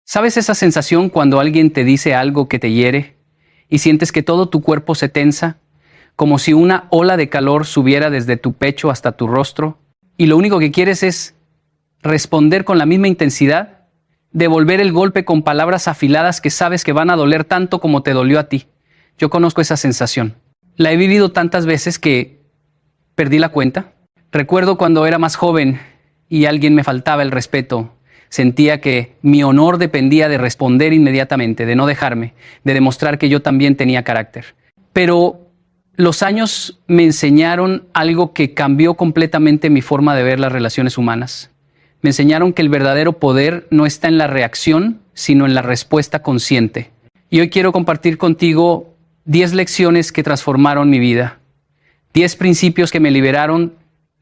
¿Sabes esa sensación cuando alguien te dice algo que te hiere y sientes que todo tu cuerpo se tensa, como si una ola de calor subiera desde tu pecho hasta tu rostro, y lo único que quieres es responder con la misma intensidad, devolver el golpe con palabras afiladas que sabes que van a doler tanto como te dolió a ti? Yo conozco esa sensación. La he vivido tantas veces que perdí la cuenta. Recuerdo cuando era más joven y alguien me faltaba el respeto. Sentía que mi honor dependía de responder inmediatamente, de no dejarme, de demostrar que yo también tenía carácter. Pero los años me enseñaron algo que cambió completamente mi forma de ver las relaciones humanas. Me enseñaron que el verdadero poder no está en la reacción, sino en la respuesta consciente. Y hoy quiero compartir contigo 10 lecciones que transformaron mi vida. 10 principios que me liberaron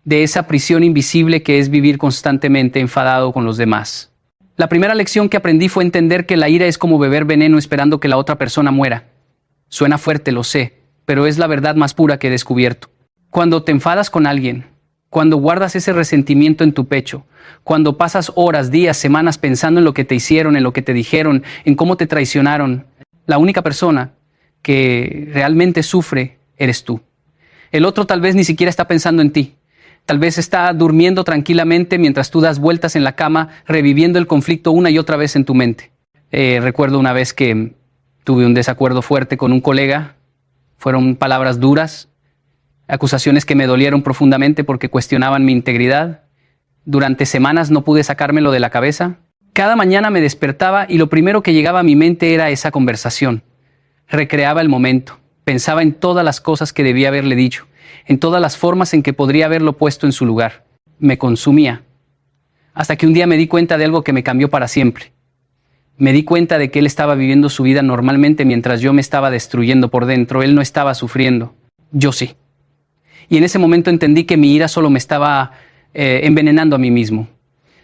de esa prisión invisible que es vivir constantemente enfadado con los demás. La primera lección que aprendí fue entender que la ira es como beber veneno esperando que la otra persona muera. Suena fuerte, lo sé, pero es la verdad más pura que he descubierto. Cuando te enfadas con alguien, cuando guardas ese resentimiento en tu pecho, cuando pasas horas, días, semanas pensando en lo que te hicieron, en lo que te dijeron, en cómo te traicionaron, la única persona que realmente sufre eres tú. El otro tal vez ni siquiera está pensando en ti. Tal vez está durmiendo tranquilamente mientras tú das vueltas en la cama, reviviendo el conflicto una y otra vez en tu mente. Recuerdo una vez que tuve un desacuerdo fuerte con un colega. Fueron palabras duras, acusaciones que me dolieron profundamente porque cuestionaban mi integridad. Durante semanas no pude sacármelo de la cabeza. Cada mañana me despertaba y lo primero que llegaba a mi mente era esa conversación. Recreaba el momento. Pensaba en todas las cosas que debía haberle dicho, en todas las formas en que podría haberlo puesto en su lugar. Me consumía. Hasta que un día me di cuenta de algo que me cambió para siempre. Me di cuenta de que él estaba viviendo su vida normalmente mientras yo me estaba destruyendo por dentro. Él no estaba sufriendo. Yo sí. Y en ese momento entendí que mi ira solo me estaba envenenando a mí mismo.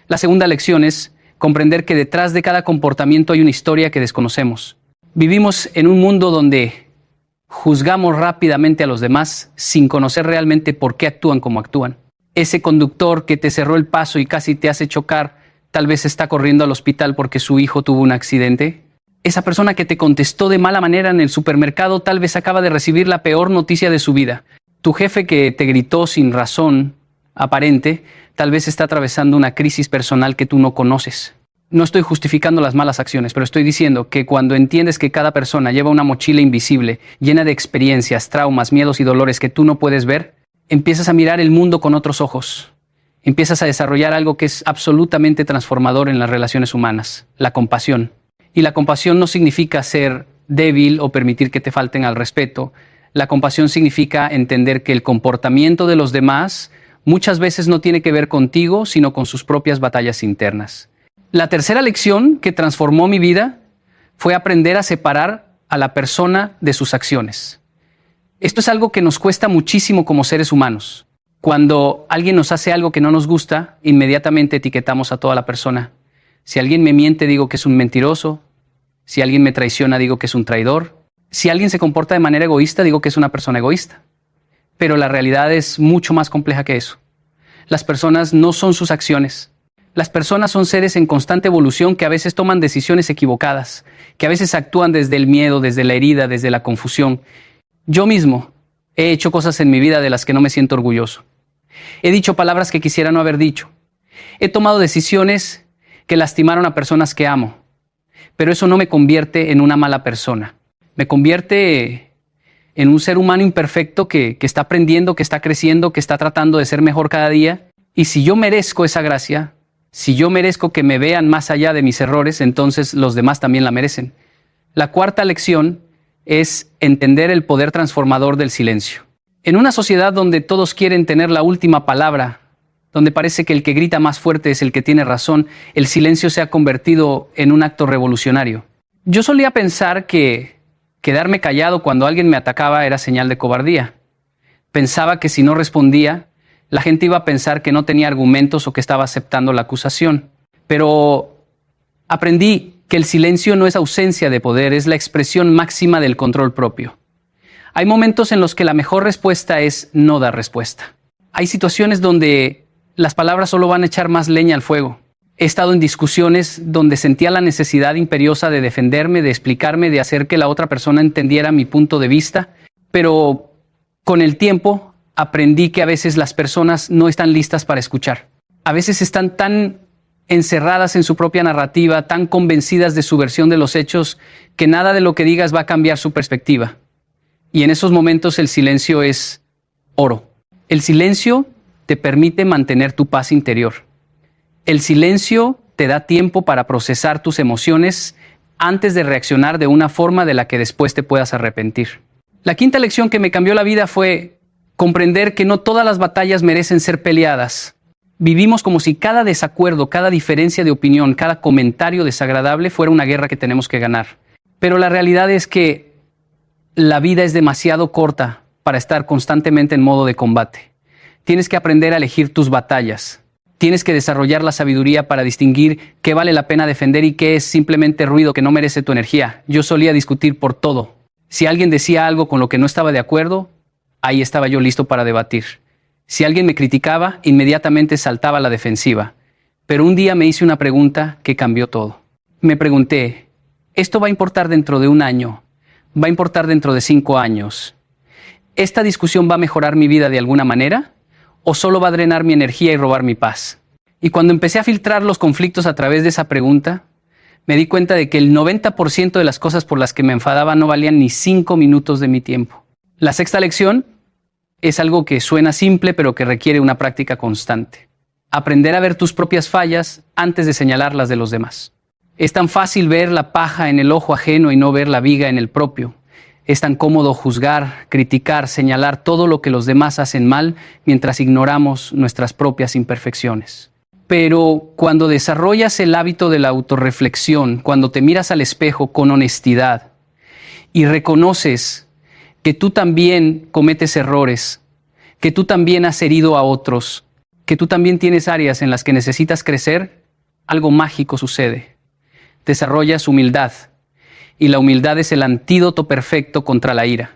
La segunda lección es comprender que detrás de cada comportamiento hay una historia que desconocemos. Vivimos en un mundo donde juzgamos rápidamente a los demás sin conocer realmente por qué actúan como actúan. Ese conductor que te cerró el paso y casi te hace chocar, tal vez está corriendo al hospital porque su hijo tuvo un accidente. Esa persona que te contestó de mala manera en el supermercado tal vez acaba de recibir la peor noticia de su vida. Tu jefe que te gritó sin razón aparente, tal vez está atravesando una crisis personal que tú no conoces. No estoy justificando las malas acciones, pero estoy diciendo que cuando entiendes que cada persona lleva una mochila invisible, llena de experiencias, traumas, miedos y dolores que tú no puedes ver, empiezas a mirar el mundo con otros ojos. Empiezas a desarrollar algo que es absolutamente transformador en las relaciones humanas, la compasión. Y la compasión no significa ser débil o permitir que te falten al respeto. La compasión significa entender que el comportamiento de los demás muchas veces no tiene que ver contigo, sino con sus propias batallas internas. La tercera lección que transformó mi vida fue aprender a separar a la persona de sus acciones. Esto es algo que nos cuesta muchísimo como seres humanos. Cuando alguien nos hace algo que no nos gusta, inmediatamente etiquetamos a toda la persona. Si alguien me miente, digo que es un mentiroso. Si alguien me traiciona, digo que es un traidor. Si alguien se comporta de manera egoísta, digo que es una persona egoísta. Pero la realidad es mucho más compleja que eso. Las personas no son sus acciones. Las personas son seres en constante evolución que a veces toman decisiones equivocadas, que a veces actúan desde el miedo, desde la herida, desde la confusión. Yo mismo he hecho cosas en mi vida de las que no me siento orgulloso. He dicho palabras que quisiera no haber dicho. He tomado decisiones que lastimaron a personas que amo. Pero eso no me convierte en una mala persona. Me convierte en un ser humano imperfecto que está aprendiendo, que está creciendo, que está tratando de ser mejor cada día. Y si yo merezco esa gracia, si yo merezco que me vean más allá de mis errores, entonces los demás también la merecen. La cuarta lección es entender el poder transformador del silencio. En una sociedad donde todos quieren tener la última palabra, donde parece que el que grita más fuerte es el que tiene razón, el silencio se ha convertido en un acto revolucionario. Yo solía pensar que quedarme callado cuando alguien me atacaba era señal de cobardía. Pensaba que si no respondía, la gente iba a pensar que no tenía argumentos o que estaba aceptando la acusación. Pero aprendí que el silencio no es ausencia de poder, es la expresión máxima del control propio. Hay momentos en los que la mejor respuesta es no dar respuesta. Hay situaciones donde las palabras solo van a echar más leña al fuego. He estado en discusiones donde sentía la necesidad imperiosa de defenderme, de explicarme, de hacer que la otra persona entendiera mi punto de vista, pero con el tiempo aprendí que a veces las personas no están listas para escuchar. A veces están tan encerradas en su propia narrativa, tan convencidas de su versión de los hechos, que nada de lo que digas va a cambiar su perspectiva. Y en esos momentos el silencio es oro. El silencio te permite mantener tu paz interior. El silencio te da tiempo para procesar tus emociones antes de reaccionar de una forma de la que después te puedas arrepentir. La quinta lección que me cambió la vida fue comprender que no todas las batallas merecen ser peleadas. Vivimos como si cada desacuerdo, cada diferencia de opinión, cada comentario desagradable fuera una guerra que tenemos que ganar. Pero la realidad es que la vida es demasiado corta para estar constantemente en modo de combate. Tienes que aprender a elegir tus batallas. Tienes que desarrollar la sabiduría para distinguir qué vale la pena defender y qué es simplemente ruido que no merece tu energía. Yo solía discutir por todo. Si alguien decía algo con lo que no estaba de acuerdo, ahí estaba yo listo para debatir. Si alguien me criticaba, inmediatamente saltaba a la defensiva. Pero un día me hice una pregunta que cambió todo. Me pregunté, ¿esto va a importar dentro de un año? ¿Va a importar dentro de 5 años? ¿Esta discusión va a mejorar mi vida de alguna manera? ¿O solo va a drenar mi energía y robar mi paz? Y cuando empecé a filtrar los conflictos a través de esa pregunta, me di cuenta de que el 90% de las cosas por las que me enfadaba no valían ni 5 minutos de mi tiempo. La sexta lección es algo que suena simple, pero que requiere una práctica constante. Aprender a ver tus propias fallas antes de señalar las de los demás. Es tan fácil ver la paja en el ojo ajeno y no ver la viga en el propio. Es tan cómodo juzgar, criticar, señalar todo lo que los demás hacen mal mientras ignoramos nuestras propias imperfecciones. Pero cuando desarrollas el hábito de la autorreflexión, cuando te miras al espejo con honestidad y reconoces que tú también cometes errores, que tú también has herido a otros, que tú también tienes áreas en las que necesitas crecer, algo mágico sucede. Desarrollas humildad, y la humildad es el antídoto perfecto contra la ira.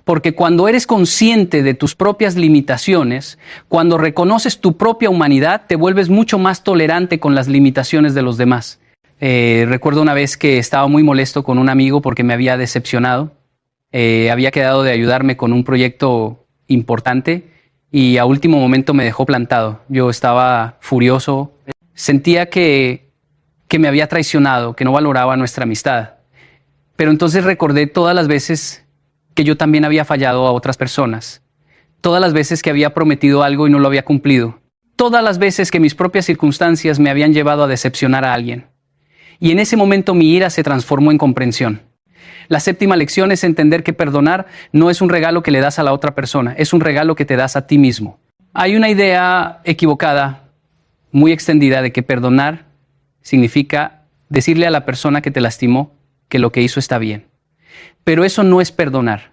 Porque cuando eres consciente de tus propias limitaciones, cuando reconoces tu propia humanidad, te vuelves mucho más tolerante con las limitaciones de los demás. Recuerdo una vez que estaba muy molesto con un amigo porque me había decepcionado. Había quedado de ayudarme con un proyecto importante y a último momento me dejó plantado. Yo estaba furioso. Sentía que me había traicionado, que no valoraba nuestra amistad. Pero entonces recordé todas las veces que yo también había fallado a otras personas. Todas las veces que había prometido algo y no lo había cumplido. Todas las veces que mis propias circunstancias me habían llevado a decepcionar a alguien. Y en ese momento mi ira se transformó en comprensión. La séptima lección es entender que perdonar no es un regalo que le das a la otra persona, es un regalo que te das a ti mismo. Hay una idea equivocada, muy extendida, de que perdonar significa decirle a la persona que te lastimó que lo que hizo está bien. Pero eso no es perdonar.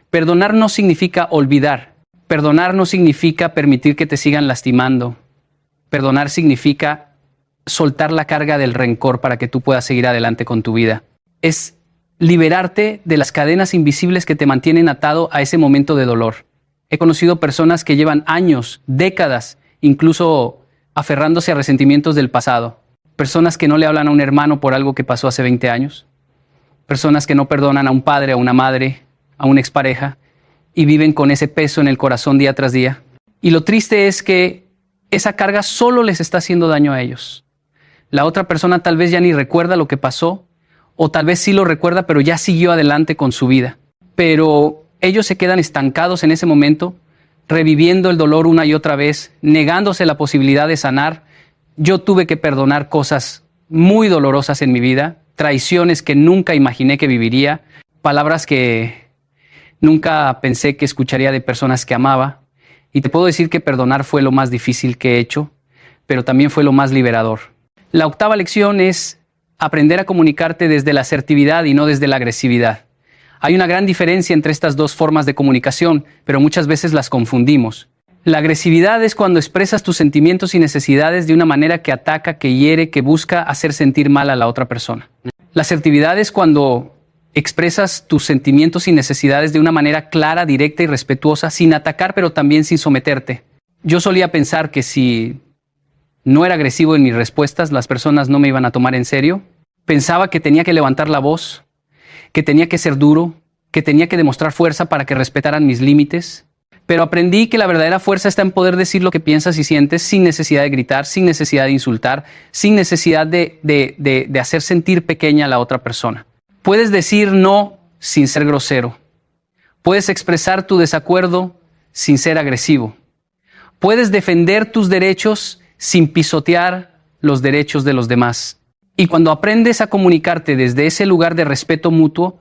Perdonar no significa olvidar. Perdonar no significa permitir que te sigan lastimando. Perdonar significa soltar la carga del rencor para que tú puedas seguir adelante con tu vida. Es liberarte de las cadenas invisibles que te mantienen atado a ese momento de dolor. He conocido personas que llevan años, décadas, incluso aferrándose a resentimientos del pasado. Personas que no le hablan a un hermano por algo que pasó hace 20 años. Personas que no perdonan a un padre, a una madre, a una expareja y viven con ese peso en el corazón día tras día. Y lo triste es que esa carga solo les está haciendo daño a ellos. La otra persona tal vez ya ni recuerda lo que pasó, o tal vez sí lo recuerda, pero ya siguió adelante con su vida. Pero ellos se quedan estancados en ese momento, reviviendo el dolor una y otra vez, negándose la posibilidad de sanar. Yo tuve que perdonar cosas muy dolorosas en mi vida, traiciones que nunca imaginé que viviría, palabras que nunca pensé que escucharía de personas que amaba. Y te puedo decir que perdonar fue lo más difícil que he hecho, pero también fue lo más liberador. La octava lección es aprender a comunicarte desde la asertividad y no desde la agresividad. Hay una gran diferencia entre estas dos formas de comunicación, pero muchas veces las confundimos. La agresividad es cuando expresas tus sentimientos y necesidades de una manera que ataca, que hiere, que busca hacer sentir mal a la otra persona. La asertividad es cuando expresas tus sentimientos y necesidades de una manera clara, directa y respetuosa, sin atacar, pero también sin someterte. Yo solía pensar que si no era agresivo en mis respuestas, las personas no me iban a tomar en serio. Pensaba que tenía que levantar la voz, que tenía que ser duro, que tenía que demostrar fuerza para que respetaran mis límites. Pero aprendí que la verdadera fuerza está en poder decir lo que piensas y sientes sin necesidad de gritar, sin necesidad de insultar, sin necesidad de hacer sentir pequeña a la otra persona. Puedes decir no sin ser grosero. Puedes expresar tu desacuerdo sin ser agresivo. Puedes defender tus derechos sin pisotear los derechos de los demás. Y cuando aprendes a comunicarte desde ese lugar de respeto mutuo,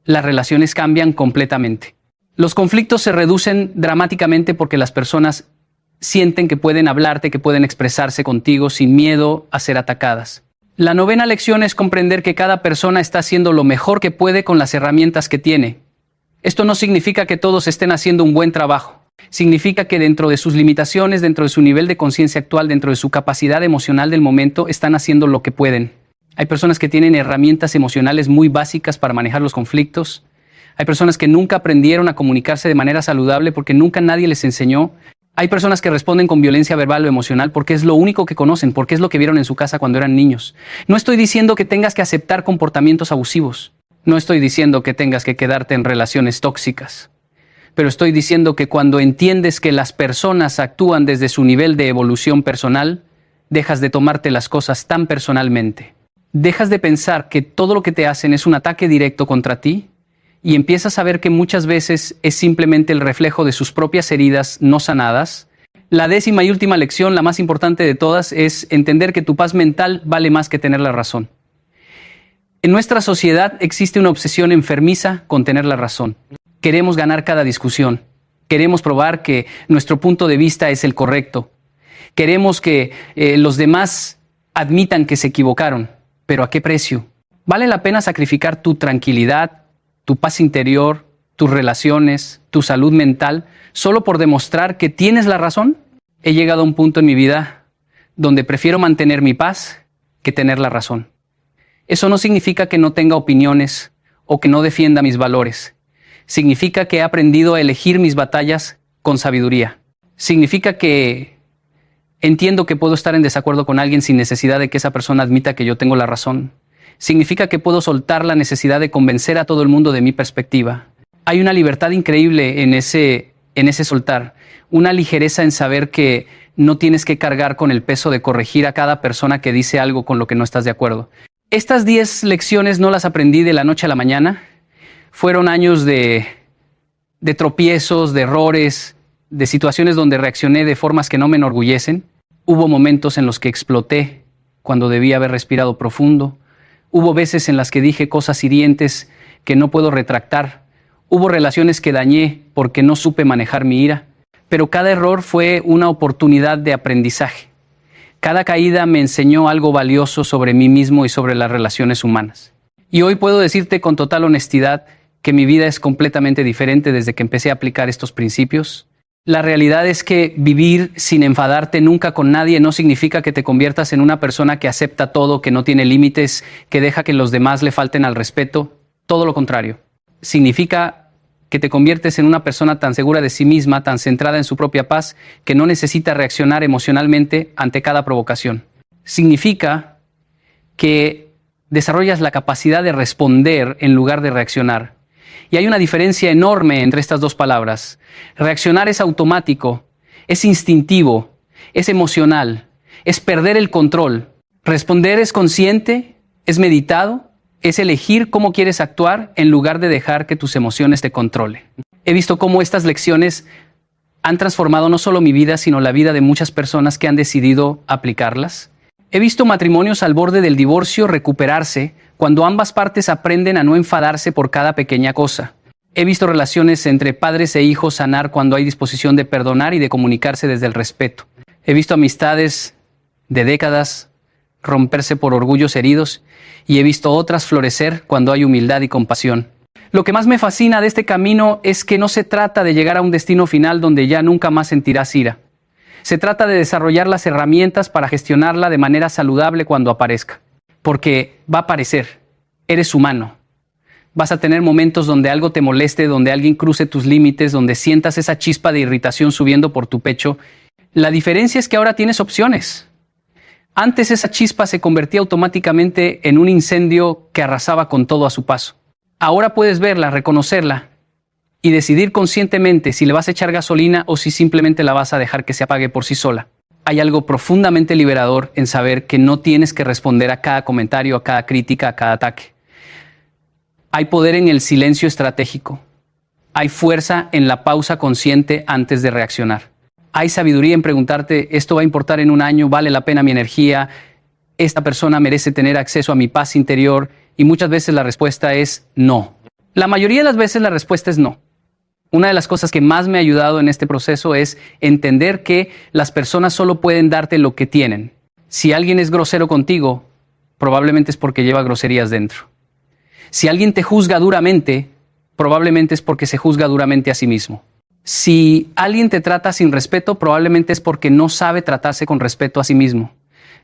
las relaciones cambian completamente. Los conflictos se reducen dramáticamente porque las personas sienten que pueden hablarte, que pueden expresarse contigo sin miedo a ser atacadas. La novena lección es comprender que cada persona está haciendo lo mejor que puede con las herramientas que tiene. Esto no significa que todos estén haciendo un buen trabajo. Significa que dentro de sus limitaciones, dentro de su nivel de conciencia actual, dentro de su capacidad emocional del momento, están haciendo lo que pueden. Hay personas que tienen herramientas emocionales muy básicas para manejar los conflictos. Hay personas que nunca aprendieron a comunicarse de manera saludable porque nunca nadie les enseñó. Hay personas que responden con violencia verbal o emocional porque es lo único que conocen, porque es lo que vieron en su casa cuando eran niños. No estoy diciendo que tengas que aceptar comportamientos abusivos. No estoy diciendo que tengas que quedarte en relaciones tóxicas. Pero estoy diciendo que cuando entiendes que las personas actúan desde su nivel de evolución personal, dejas de tomarte las cosas tan personalmente. Dejas de pensar que todo lo que te hacen es un ataque directo contra ti y empiezas a ver que muchas veces es simplemente el reflejo de sus propias heridas no sanadas. La 10ª y última lección, la más importante de todas, es entender que tu paz mental vale más que tener la razón. En nuestra sociedad existe una obsesión enfermiza con tener la razón. Queremos ganar cada discusión. Queremos probar que nuestro punto de vista es el correcto. Queremos que los demás admitan que se equivocaron. ¿Pero a qué precio? ¿Vale la pena sacrificar tu tranquilidad, tu paz interior, tus relaciones, tu salud mental, solo por demostrar que tienes la razón? He llegado a un punto en mi vida donde prefiero mantener mi paz que tener la razón. Eso no significa que no tenga opiniones o que no defienda mis valores. Significa que he aprendido a elegir mis batallas con sabiduría. Significa que entiendo que puedo estar en desacuerdo con alguien sin necesidad de que esa persona admita que yo tengo la razón. Significa que puedo soltar la necesidad de convencer a todo el mundo de mi perspectiva. Hay una libertad increíble en ese soltar. Una ligereza en saber que no tienes que cargar con el peso de corregir a cada persona que dice algo con lo que no estás de acuerdo. Estas 10 lecciones no las aprendí de la noche a la mañana. Fueron años de tropiezos, de errores, de situaciones donde reaccioné de formas que no me enorgullecen. Hubo momentos en los que exploté cuando debía haber respirado profundo. Hubo veces en las que dije cosas hirientes que no puedo retractar. Hubo relaciones que dañé porque no supe manejar mi ira. Pero cada error fue una oportunidad de aprendizaje. Cada caída me enseñó algo valioso sobre mí mismo y sobre las relaciones humanas. Y hoy puedo decirte con total honestidad que mi vida es completamente diferente desde que empecé a aplicar estos principios. La realidad es que vivir sin enfadarte nunca con nadie no significa que te conviertas en una persona que acepta todo, que no tiene límites, que deja que los demás le falten al respeto. Todo lo contrario. Significa que te conviertes en una persona tan segura de sí misma, tan centrada en su propia paz, que no necesita reaccionar emocionalmente ante cada provocación. Significa que desarrollas la capacidad de responder en lugar de reaccionar. Y hay una diferencia enorme entre estas dos palabras. Reaccionar es automático, es instintivo, es emocional, es perder el control. Responder es consciente, es meditado, es elegir cómo quieres actuar en lugar de dejar que tus emociones te controlen. He visto cómo estas lecciones han transformado no solo mi vida, sino la vida de muchas personas que han decidido aplicarlas. He visto matrimonios al borde del divorcio recuperarse cuando ambas partes aprenden a no enfadarse por cada pequeña cosa. He visto relaciones entre padres e hijos sanar cuando hay disposición de perdonar y de comunicarse desde el respeto. He visto amistades de décadas romperse por orgullos heridos y he visto otras florecer cuando hay humildad y compasión. Lo que más me fascina de este camino es que no se trata de llegar a un destino final donde ya nunca más sentirás ira. Se trata de desarrollar las herramientas para gestionarla de manera saludable cuando aparezca. Porque va a aparecer. Eres humano. Vas a tener momentos donde algo te moleste, donde alguien cruce tus límites, donde sientas esa chispa de irritación subiendo por tu pecho. La diferencia es que ahora tienes opciones. Antes esa chispa se convertía automáticamente en un incendio que arrasaba con todo a su paso. Ahora puedes verla, reconocerla y decidir conscientemente si le vas a echar gasolina o si simplemente la vas a dejar que se apague por sí sola. Hay algo profundamente liberador en saber que no tienes que responder a cada comentario, a cada crítica, a cada ataque. Hay poder en el silencio estratégico. Hay fuerza en la pausa consciente antes de reaccionar. Hay sabiduría en preguntarte, ¿esto va a importar en un año? ¿Vale la pena mi energía? ¿Esta persona merece tener acceso a mi paz interior? Y muchas veces la respuesta es no. La mayoría de las veces la respuesta es no. Una de las cosas que más me ha ayudado en este proceso es entender que las personas solo pueden darte lo que tienen. Si alguien es grosero contigo, probablemente es porque lleva groserías dentro. Si alguien te juzga duramente, probablemente es porque se juzga duramente a sí mismo. Si alguien te trata sin respeto, probablemente es porque no sabe tratarse con respeto a sí mismo.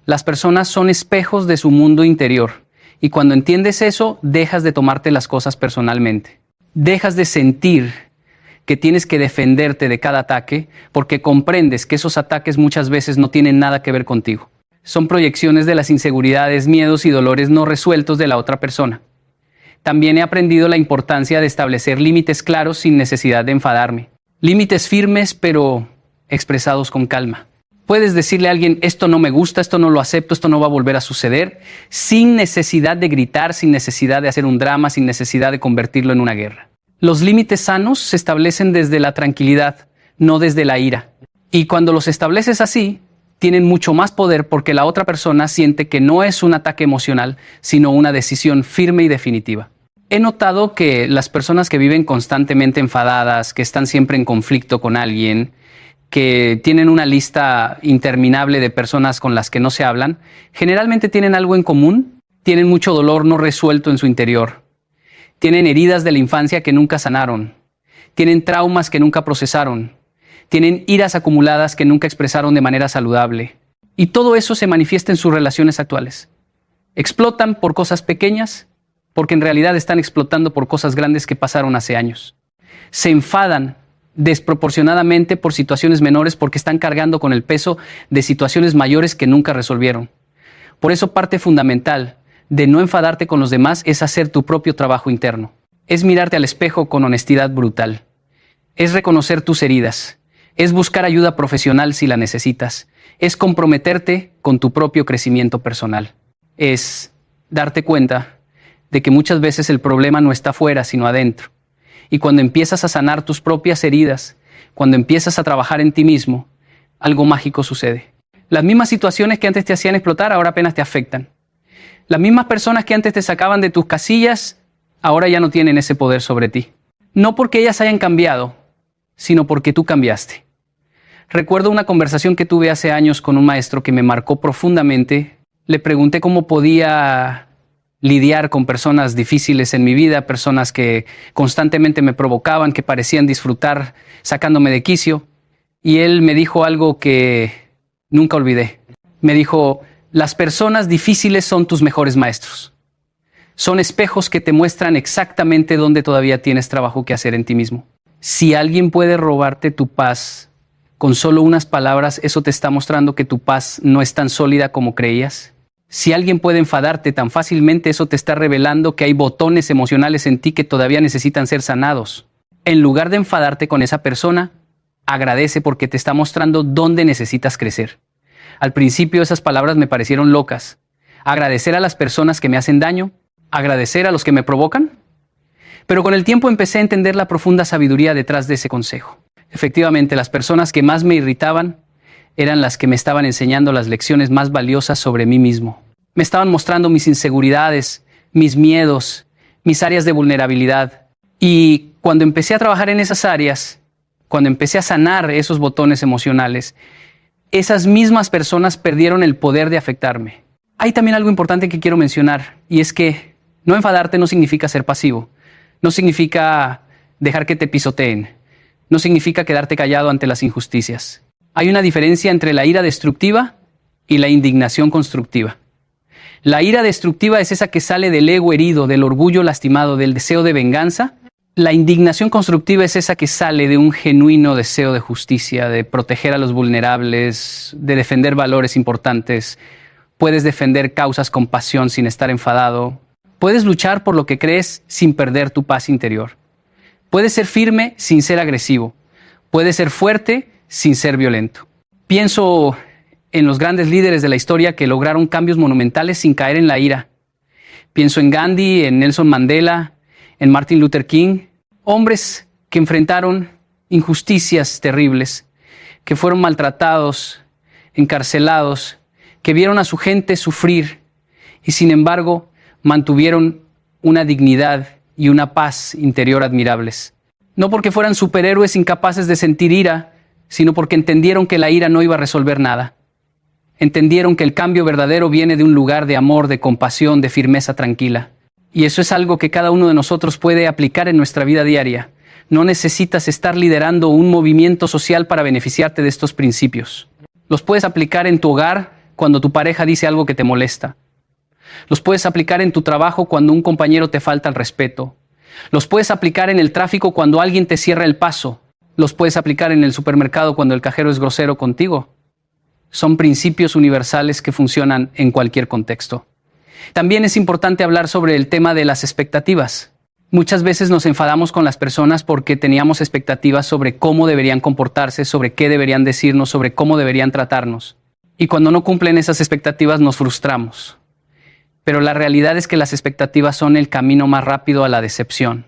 Las personas son espejos de su mundo interior. Y cuando entiendes eso, dejas de tomarte las cosas personalmente. Dejas de sentir que tienes que defenderte de cada ataque porque comprendes que esos ataques muchas veces no tienen nada que ver contigo. Son proyecciones de las inseguridades, miedos y dolores no resueltos de la otra persona. También he aprendido la importancia de establecer límites claros sin necesidad de enfadarme. Límites firmes pero expresados con calma. Puedes decirle a alguien, esto no me gusta, esto no lo acepto, esto no va a volver a suceder, sin necesidad de gritar, sin necesidad de hacer un drama, sin necesidad de convertirlo en una guerra. Los límites sanos se establecen desde la tranquilidad, no desde la ira. Y cuando los estableces así, tienen mucho más poder porque la otra persona siente que no es un ataque emocional, sino una decisión firme y definitiva. He notado que las personas que viven constantemente enfadadas, que están siempre en conflicto con alguien, que tienen una lista interminable de personas con las que no se hablan, generalmente tienen algo en común, tienen mucho dolor no resuelto en su interior, tienen heridas de la infancia que nunca sanaron, tienen traumas que nunca procesaron, tienen iras acumuladas que nunca expresaron de manera saludable. Y todo eso se manifiesta en sus relaciones actuales. Explotan por cosas pequeñas, porque en realidad están explotando por cosas grandes que pasaron hace años. Se enfadan desproporcionadamente por situaciones menores porque están cargando con el peso de situaciones mayores que nunca resolvieron. Por eso parte fundamental de no enfadarte con los demás es hacer tu propio trabajo interno. Es mirarte al espejo con honestidad brutal. Es reconocer tus heridas. Es buscar ayuda profesional si la necesitas. Es comprometerte con tu propio crecimiento personal. Es darte cuenta de que muchas veces el problema no está afuera, sino adentro. Y cuando empiezas a sanar tus propias heridas, cuando empiezas a trabajar en ti mismo, algo mágico sucede. Las mismas situaciones que antes te hacían explotar, ahora apenas te afectan. Las mismas personas que antes te sacaban de tus casillas, ahora ya no tienen ese poder sobre ti. No porque ellas hayan cambiado, sino porque tú cambiaste. Recuerdo una conversación que tuve hace años con un maestro que me marcó profundamente. Le pregunté cómo podía lidiar con personas difíciles en mi vida, personas que constantemente me provocaban, que parecían disfrutar sacándome de quicio. Y él me dijo algo que nunca olvidé. Me dijo, las personas difíciles son tus mejores maestros. Son espejos que te muestran exactamente dónde todavía tienes trabajo que hacer en ti mismo. Si alguien puede robarte tu paz con solo unas palabras, eso te está mostrando que tu paz no es tan sólida como creías. Si alguien puede enfadarte tan fácilmente, eso te está revelando que hay botones emocionales en ti que todavía necesitan ser sanados. En lugar de enfadarte con esa persona, agradece porque te está mostrando dónde necesitas crecer. Al principio esas palabras me parecieron locas. Agradecer a las personas que me hacen daño, agradecer a los que me provocan. Pero con el tiempo empecé a entender la profunda sabiduría detrás de ese consejo. Efectivamente, las personas que más me irritaban eran las que me estaban enseñando las lecciones más valiosas sobre mí mismo. Me estaban mostrando mis inseguridades, mis miedos, mis áreas de vulnerabilidad. Y cuando empecé a trabajar en esas áreas, cuando empecé a sanar esos botones emocionales, esas mismas personas perdieron el poder de afectarme. Hay también algo importante que quiero mencionar, y es que no enfadarte no significa ser pasivo. No significa dejar que te pisoteen. No significa quedarte callado ante las injusticias. Hay una diferencia entre la ira destructiva y la indignación constructiva. La ira destructiva es esa que sale del ego herido, del orgullo lastimado, del deseo de venganza. La indignación constructiva es esa que sale de un genuino deseo de justicia, de proteger a los vulnerables, de defender valores importantes, Puedes defender causas con pasión sin estar enfadado. Puedes luchar por lo que crees sin perder tu paz interior. Puedes ser firme sin ser agresivo. Puedes ser fuerte sin ser violento. Pienso en los grandes líderes de la historia que lograron cambios monumentales sin caer en la ira. Pienso en Gandhi, en Nelson Mandela, en Martin Luther King, hombres que enfrentaron injusticias terribles, que fueron maltratados, encarcelados, que vieron a su gente sufrir y sin embargo mantuvieron una dignidad y una paz interior admirables. No porque fueran superhéroes incapaces de sentir ira, sino porque entendieron que la ira no iba a resolver nada. Entendieron que el cambio verdadero viene de un lugar de amor, de compasión, de firmeza tranquila. Y eso es algo que cada uno de nosotros puede aplicar en nuestra vida diaria. No necesitas estar liderando un movimiento social para beneficiarte de estos principios. Los puedes aplicar en tu hogar cuando tu pareja dice algo que te molesta. Los puedes aplicar en tu trabajo cuando un compañero te falta el respeto. Los puedes aplicar en el tráfico cuando alguien te cierra el paso. Los puedes aplicar en el supermercado cuando el cajero es grosero contigo. Son principios universales que funcionan en cualquier contexto. También es importante hablar sobre el tema de las expectativas. Muchas veces nos enfadamos con las personas porque teníamos expectativas sobre cómo deberían comportarse, sobre qué deberían decirnos, sobre cómo deberían tratarnos. Y cuando no cumplen esas expectativas nos frustramos. Pero la realidad es que las expectativas son el camino más rápido a la decepción.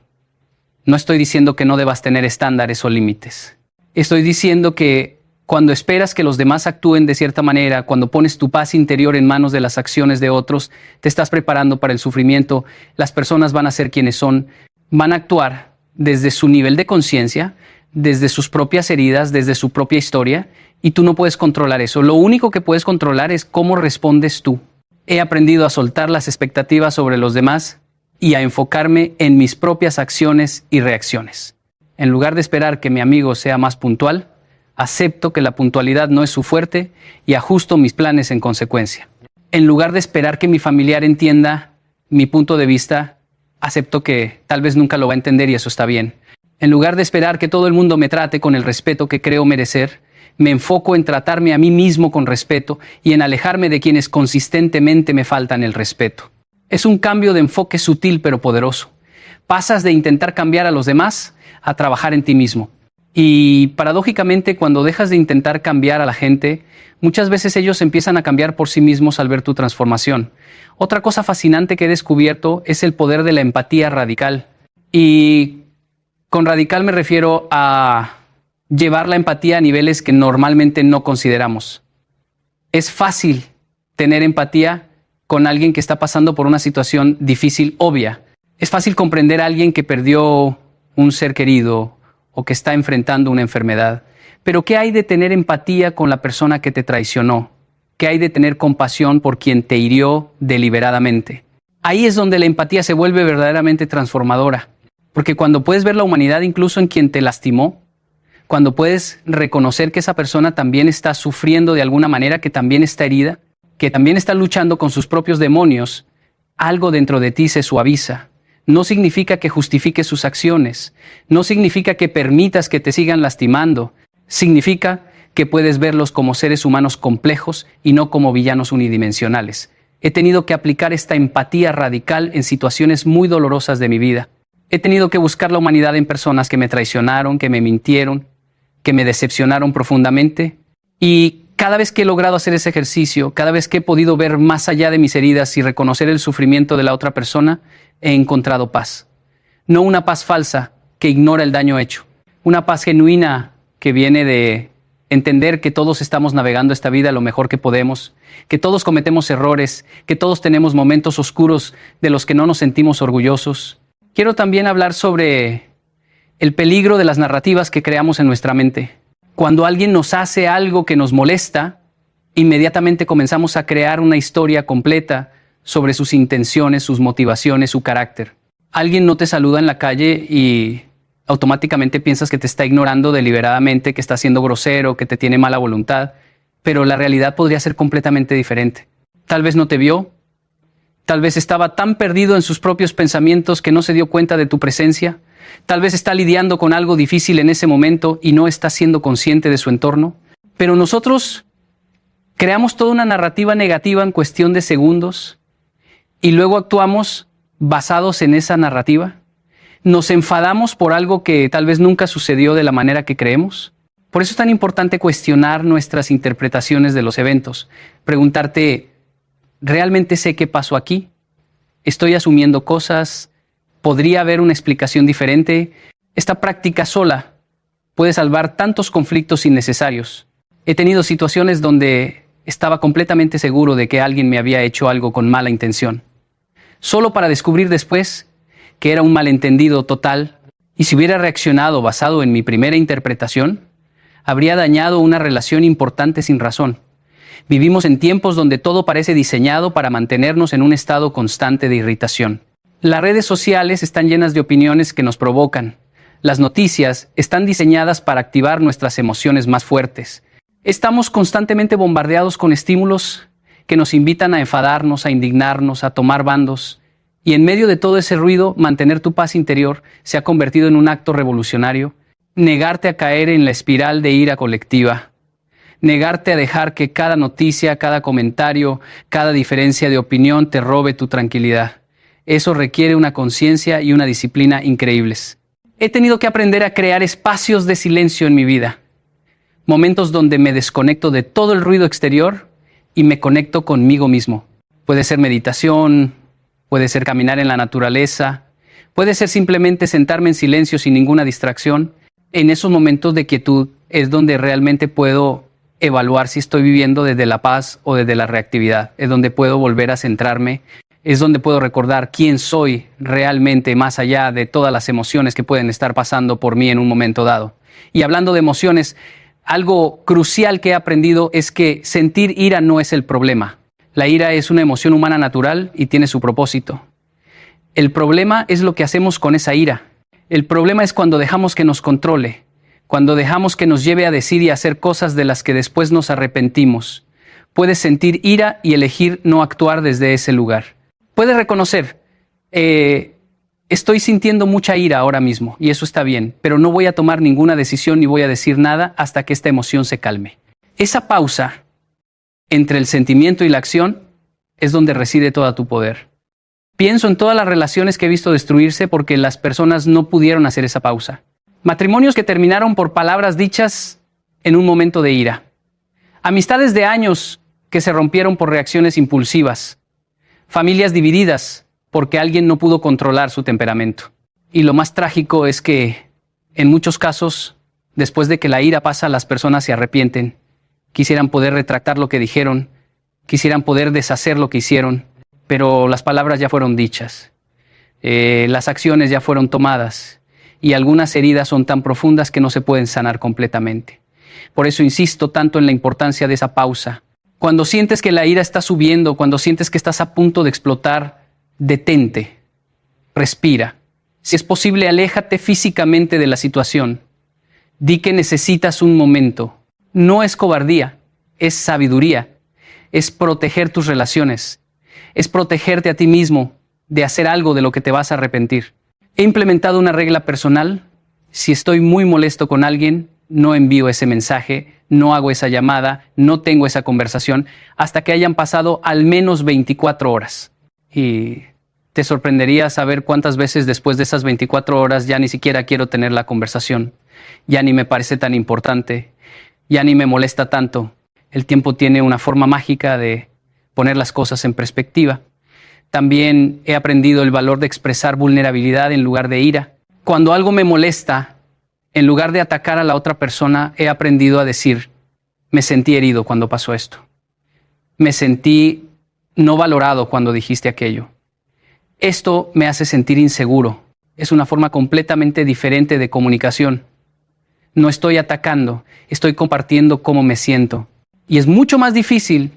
No estoy diciendo que no debas tener estándares o límites. Estoy diciendo que cuando esperas que los demás actúen de cierta manera, cuando pones tu paz interior en manos de las acciones de otros, te estás preparando para el sufrimiento. Las personas van a ser quienes son, van a actuar desde su nivel de conciencia, desde sus propias heridas, desde su propia historia, y tú no puedes controlar eso. Lo único que puedes controlar es cómo respondes tú. He aprendido a soltar las expectativas sobre los demás y a enfocarme en mis propias acciones y reacciones. En lugar de esperar que mi amigo sea más puntual, acepto que la puntualidad no es su fuerte y ajusto mis planes en consecuencia. En lugar de esperar que mi familiar entienda mi punto de vista, acepto que tal vez nunca lo va a entender y eso está bien. En lugar de esperar que todo el mundo me trate con el respeto que creo merecer, me enfoco en tratarme a mí mismo con respeto y en alejarme de quienes consistentemente me faltan el respeto. Es un cambio de enfoque sutil pero poderoso. Pasas de intentar cambiar a los demás a trabajar en ti mismo. Y paradójicamente, cuando dejas de intentar cambiar a la gente, muchas veces ellos empiezan a cambiar por sí mismos al ver tu transformación. Otra cosa fascinante que he descubierto es el poder de la empatía radical. Y con radical me refiero a llevar la empatía a niveles que normalmente no consideramos. Es fácil tener empatía con alguien que está pasando por una situación difícil, obvia. Es fácil comprender a alguien que perdió un ser querido o que está enfrentando una enfermedad. Pero ¿qué hay de tener empatía con la persona que te traicionó? ¿Qué hay de tener compasión por quien te hirió deliberadamente? Ahí es donde la empatía se vuelve verdaderamente transformadora. Porque cuando puedes ver la humanidad incluso en quien te lastimó, cuando puedes reconocer que esa persona también está sufriendo de alguna manera, que también está herida, que también está luchando con sus propios demonios, algo dentro de ti se suaviza. No significa que justifiques sus acciones, no significa que permitas que te sigan lastimando, significa que puedes verlos como seres humanos complejos y no como villanos unidimensionales. He tenido que aplicar esta empatía radical en situaciones muy dolorosas de mi vida. He tenido que buscar la humanidad en personas que me traicionaron, que me mintieron, que me decepcionaron profundamente. Y cada vez que he logrado hacer ese ejercicio, cada vez que he podido ver más allá de mis heridas y reconocer el sufrimiento de la otra persona, he encontrado paz. No una paz falsa que ignora el daño hecho. Una paz genuina que viene de entender que todos estamos navegando esta vida lo mejor que podemos, que todos cometemos errores, que todos tenemos momentos oscuros de los que no nos sentimos orgullosos. Quiero también hablar sobre el peligro de las narrativas que creamos en nuestra mente. Cuando alguien nos hace algo que nos molesta, inmediatamente comenzamos a crear una historia completa sobre sus intenciones, sus motivaciones, su carácter. Alguien no te saluda en la calle y automáticamente piensas que te está ignorando deliberadamente, que está siendo grosero, que te tiene mala voluntad, pero la realidad podría ser completamente diferente. Tal vez no te vio, tal vez estaba tan perdido en sus propios pensamientos que no se dio cuenta de tu presencia, tal vez está lidiando con algo difícil en ese momento y no está siendo consciente de su entorno. Pero nosotros Creamos toda una narrativa negativa en cuestión de segundos y luego actuamos basados en esa narrativa. Nos enfadamos por algo que tal vez nunca sucedió de la manera que creemos. Por eso es tan importante cuestionar nuestras interpretaciones de los eventos. Preguntarte, ¿realmente sé qué pasó aquí? ¿Estoy asumiendo cosas? ¿Podría haber una explicación diferente? Esta práctica sola puede salvar tantos conflictos innecesarios. He tenido situaciones donde estaba completamente seguro de que alguien me había hecho algo con mala intención, solo para descubrir después que era un malentendido total, y si hubiera reaccionado basado en mi primera interpretación, habría dañado una relación importante sin razón. Vivimos en tiempos donde todo parece diseñado para mantenernos en un estado constante de irritación. Las redes sociales están llenas de opiniones que nos provocan. Las noticias están diseñadas para activar nuestras emociones más fuertes. Estamos constantemente bombardeados con estímulos que nos invitan a enfadarnos, a indignarnos, a tomar bandos. Y en medio de todo ese ruido, mantener tu paz interior se ha convertido en un acto revolucionario. Negarte a caer en la espiral de ira colectiva. Negarte a dejar que cada noticia, cada comentario, cada diferencia de opinión te robe tu tranquilidad. Eso requiere una conciencia y una disciplina increíbles. He tenido que aprender a crear espacios de silencio en mi vida. Momentos donde me desconecto de todo el ruido exterior y me conecto conmigo mismo. Puede ser meditación, puede ser caminar en la naturaleza, puede ser simplemente sentarme en silencio sin ninguna distracción. En esos momentos de quietud es donde realmente puedo evaluar si estoy viviendo desde la paz o desde la reactividad. Es donde puedo volver a centrarme, es donde puedo recordar quién soy realmente más allá de todas las emociones que pueden estar pasando por mí en un momento dado. Y hablando de emociones, algo crucial que he aprendido es que sentir ira no es el problema. La ira es una emoción humana natural y tiene su propósito. El problema es lo que hacemos con esa ira. El problema es cuando dejamos que nos controle, cuando dejamos que nos lleve a decir y hacer cosas de las que después nos arrepentimos. Puedes sentir ira y elegir no actuar desde ese lugar. Puedes reconocer, estoy sintiendo mucha ira ahora mismo y eso está bien, pero no voy a tomar ninguna decisión ni voy a decir nada hasta que esta emoción se calme. Esa pausa entre el sentimiento y la acción es donde reside todo tu poder. Pienso en todas las relaciones que he visto destruirse porque las personas no pudieron hacer esa pausa. Matrimonios que terminaron por palabras dichas en un momento de ira. Amistades de años que se rompieron por reacciones impulsivas. Familias divididas porque alguien no pudo controlar su temperamento. Y lo más trágico es que, en muchos casos, después de que la ira pasa, las personas se arrepienten. Quisieran poder retractar lo que dijeron, quisieran poder deshacer lo que hicieron, pero las palabras ya fueron dichas. Las acciones ya fueron tomadas y algunas heridas son tan profundas que no se pueden sanar completamente. Por eso insisto tanto en la importancia de esa pausa. Cuando sientes que la ira está subiendo, cuando sientes que estás a punto de explotar, detente, respira. Si es posible, aléjate físicamente de la situación. Di que necesitas un momento. No es cobardía, es sabiduría. Es proteger tus relaciones. Es protegerte a ti mismo de hacer algo de lo que te vas a arrepentir. He implementado una regla personal. Si estoy muy molesto con alguien, no envío ese mensaje, no hago esa llamada, no tengo esa conversación, hasta que hayan pasado al menos 24 horas. Y te sorprendería saber cuántas veces después de esas 24 horas ya ni siquiera quiero tener la conversación. Ya ni me parece tan importante, ya ni me molesta tanto. El tiempo tiene una forma mágica de poner las cosas en perspectiva. También he aprendido el valor de expresar vulnerabilidad en lugar de ira. Cuando algo me molesta, en lugar de atacar a la otra persona, he aprendido a decir, me sentí herido cuando pasó esto. Me sentí no valorado cuando dijiste aquello. Esto me hace sentir inseguro. Es una forma completamente diferente de comunicación. No estoy atacando, estoy compartiendo cómo me siento. Y es mucho más difícil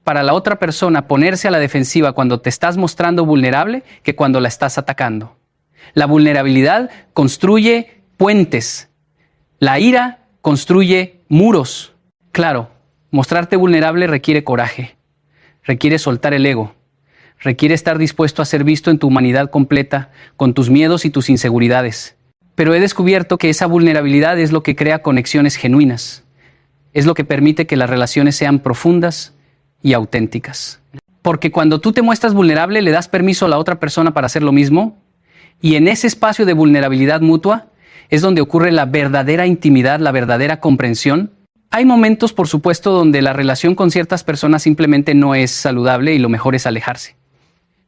para la otra persona ponerse a la defensiva cuando te estás mostrando vulnerable que cuando la estás atacando. La vulnerabilidad construye puentes. La ira construye muros. Claro, mostrarte vulnerable requiere coraje, requiere soltar el ego, requiere estar dispuesto a ser visto en tu humanidad completa, con tus miedos y tus inseguridades. Pero he descubierto que esa vulnerabilidad es lo que crea conexiones genuinas. Es lo que permite que las relaciones sean profundas y auténticas. Porque cuando tú te muestras vulnerable, le das permiso a la otra persona para hacer lo mismo, y en ese espacio de vulnerabilidad mutua es donde ocurre la verdadera intimidad, la verdadera comprensión. Hay momentos, por supuesto, donde la relación con ciertas personas simplemente no es saludable y lo mejor es alejarse.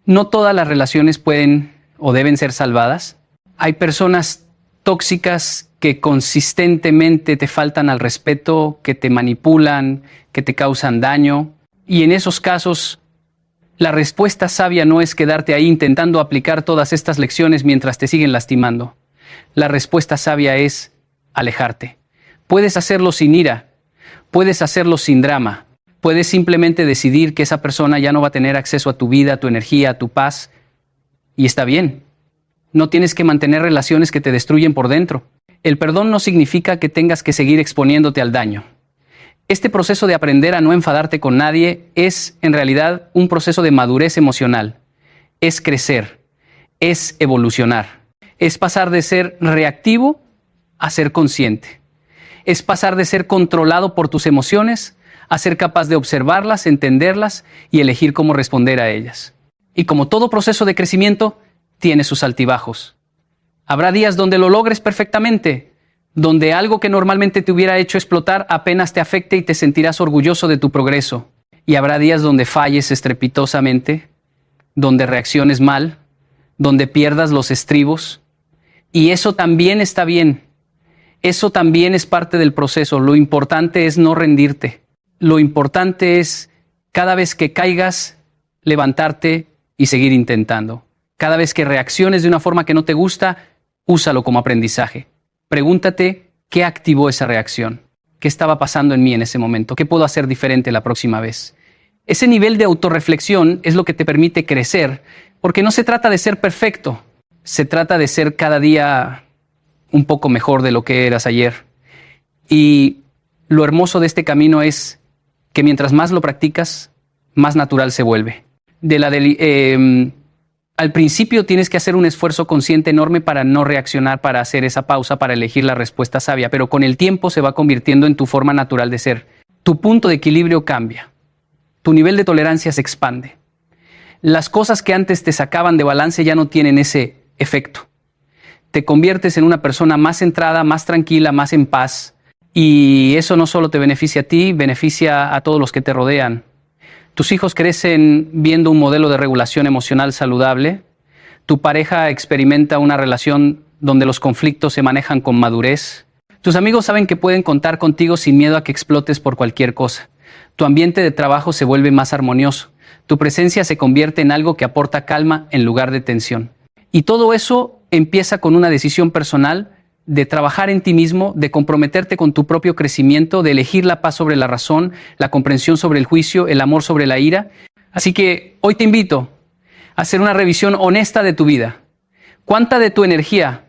No todas las relaciones pueden o deben ser salvadas. Hay personas tóxicas que consistentemente te faltan al respeto, que te manipulan, que te causan daño. Y en esos casos, la respuesta sabia no es quedarte ahí intentando aplicar todas estas lecciones mientras te siguen lastimando. La respuesta sabia es alejarte. Puedes hacerlo sin ira, puedes hacerlo sin drama, puedes simplemente decidir que esa persona ya no va a tener acceso a tu vida, a tu energía, a tu paz, y está bien. No tienes que mantener relaciones que te destruyen por dentro. El perdón no significa que tengas que seguir exponiéndote al daño. Este proceso de aprender a no enfadarte con nadie es, en realidad, un proceso de madurez emocional. Es crecer, es evolucionar. Es pasar de ser reactivo a ser consciente. Es pasar de ser controlado por tus emociones a ser capaz de observarlas, entenderlas y elegir cómo responder a ellas. Y como todo proceso de crecimiento, tiene sus altibajos. Habrá días donde lo logres perfectamente, donde algo que normalmente te hubiera hecho explotar apenas te afecte y te sentirás orgulloso de tu progreso. Y habrá días donde falles estrepitosamente, donde reacciones mal, donde pierdas los estribos. Y eso también está bien. Eso también es parte del proceso. Lo importante es no rendirte. Lo importante es, cada vez que caigas, levantarte y seguir intentando. Cada vez que reacciones de una forma que no te gusta, úsalo como aprendizaje. Pregúntate qué activó esa reacción. ¿Qué estaba pasando en mí en ese momento? ¿Qué puedo hacer diferente la próxima vez? Ese nivel de autorreflexión es lo que te permite crecer, porque no se trata de ser perfecto. Se trata de ser cada día un poco mejor de lo que eras ayer. Y lo hermoso de este camino es que mientras más lo practicas, más natural se vuelve. Al principio tienes que hacer un esfuerzo consciente enorme para no reaccionar, para hacer esa pausa, para elegir la respuesta sabia, pero con el tiempo se va convirtiendo en tu forma natural de ser. Tu punto de equilibrio cambia. Tu nivel de tolerancia se expande. Las cosas que antes te sacaban de balance ya no tienen ese efecto. Te conviertes en una persona más centrada, más tranquila, más en paz. Y eso no solo te beneficia a ti, beneficia a todos los que te rodean. Tus hijos crecen viendo un modelo de regulación emocional saludable. Tu pareja experimenta una relación donde los conflictos se manejan con madurez. Tus amigos saben que pueden contar contigo sin miedo a que explotes por cualquier cosa. Tu ambiente de trabajo se vuelve más armonioso. Tu presencia se convierte en algo que aporta calma en lugar de tensión. Y todo eso empieza con una decisión personal de trabajar en ti mismo, de comprometerte con tu propio crecimiento, de elegir la paz sobre la razón, la comprensión sobre el juicio, el amor sobre la ira. Así que hoy te invito a hacer una revisión honesta de tu vida. ¿Cuánta de tu energía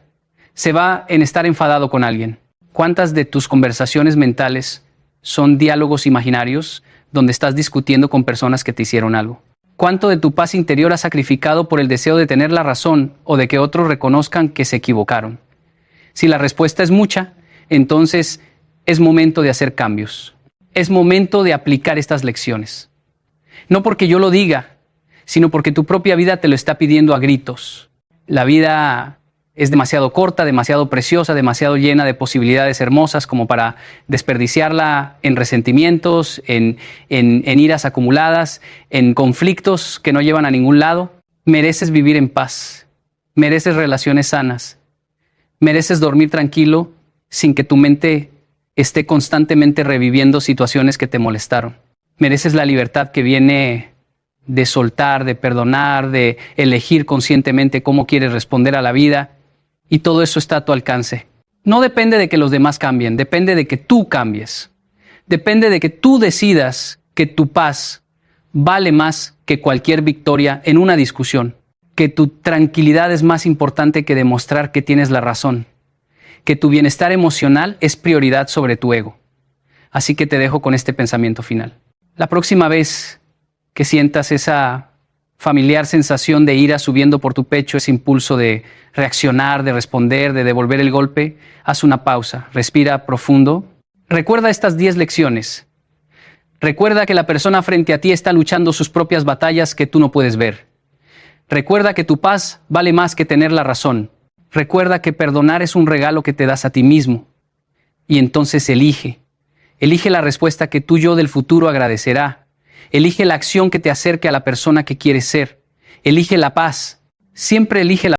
se va en estar enfadado con alguien? ¿Cuántas de tus conversaciones mentales son diálogos imaginarios donde estás discutiendo con personas que te hicieron algo? ¿Cuánto de tu paz interior has sacrificado por el deseo de tener la razón o de que otros reconozcan que se equivocaron? Si la respuesta es mucha, entonces es momento de hacer cambios. Es momento de aplicar estas lecciones. No porque yo lo diga, sino porque tu propia vida te lo está pidiendo a gritos. La vida es demasiado corta, demasiado preciosa, demasiado llena de posibilidades hermosas como para desperdiciarla en resentimientos, en iras acumuladas, en conflictos que no llevan a ningún lado. Mereces vivir en paz. Mereces relaciones sanas. Mereces dormir tranquilo sin que tu mente esté constantemente reviviendo situaciones que te molestaron. Mereces la libertad que viene de soltar, de perdonar, de elegir conscientemente cómo quieres responder a la vida. Y todo eso está a tu alcance. No depende de que los demás cambien, depende de que tú cambies. Depende de que tú decidas que tu paz vale más que cualquier victoria en una discusión. Que tu tranquilidad es más importante que demostrar que tienes la razón, que tu bienestar emocional es prioridad sobre tu ego. Así que te dejo con este pensamiento final. La próxima vez que sientas esa familiar sensación de ira subiendo por tu pecho, ese impulso de reaccionar, de responder, de devolver el golpe, haz una pausa, respira profundo, Recuerda estas 10 lecciones. Recuerda que la persona frente a ti está luchando sus propias batallas que tú no puedes ver. Recuerda que tu paz vale más que tener la razón. Recuerda que perdonar es un regalo que te das a ti mismo. Y entonces elige. Elige la respuesta que tu yo del futuro agradecerá. Elige la acción que te acerque a la persona que quieres ser. Elige la paz. Siempre elige la